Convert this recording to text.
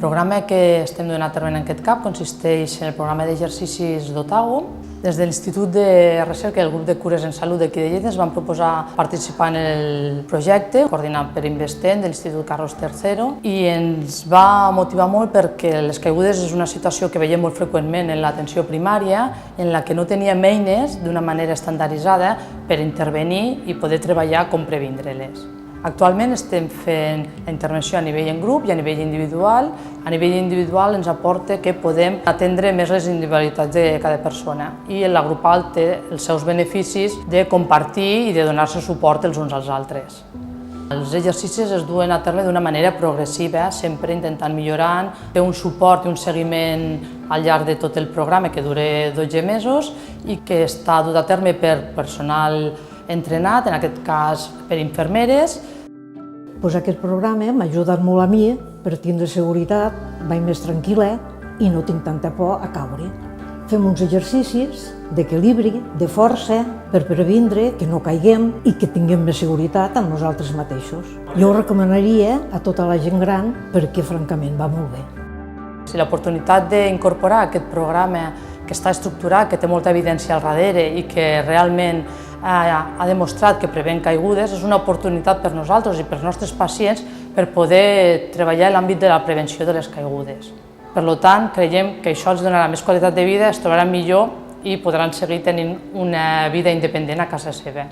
programa que estem donant a terme en aquest CAP consisteix en el programa d'exercicis d'Otago. Des de l'Institut de Recerca i el grup de cures en salut d'aquí de Lleida ens van proposar participar en el projecte coordinat per Investent de l'Institut Carlos III i ens va motivar molt perquè les caigudes és una situació que veiem molt freqüentment en l'atenció primària en la que no teníem eines d'una manera estandarditzada per intervenir i poder treballar com previndre-les. Actualment estem fent la intervenció a nivell en grup i a nivell individual. A nivell individual ens aporta que podem atendre més les individualitats de cada persona i la grupal té els seus beneficis de compartir i de donar-se suport els uns als altres. Els exercicis es duen a terme d'una manera progressiva, sempre intentant millorar, fer un suport i un seguiment al llarg de tot el programa que dura 12 mesos i que està dut a terme per personal entrenat, en aquest cas per infermeres. Aquest programa m'ha ajudat molt a mi per tindre seguretat, vaig més tranquil·la i no tinc tanta por a caure. Fem uns exercicis d'equilibri, de força, per previndre que no caiguem i que tinguem més seguretat en nosaltres mateixos. Jo ho recomanaria a tota la gent gran perquè francament va molt bé. Si l'oportunitat d'incorporar aquest programa que està estructurat, que té molta evidència al darrere i que realment ha demostrat que prevén caigudes, és una oportunitat per nosaltres i pels nostres pacients per poder treballar en l'àmbit de la prevenció de les caigudes. Per tant, creiem que això els donarà més qualitat de vida, es trobaran millor i podran seguir tenint una vida independent a casa seva.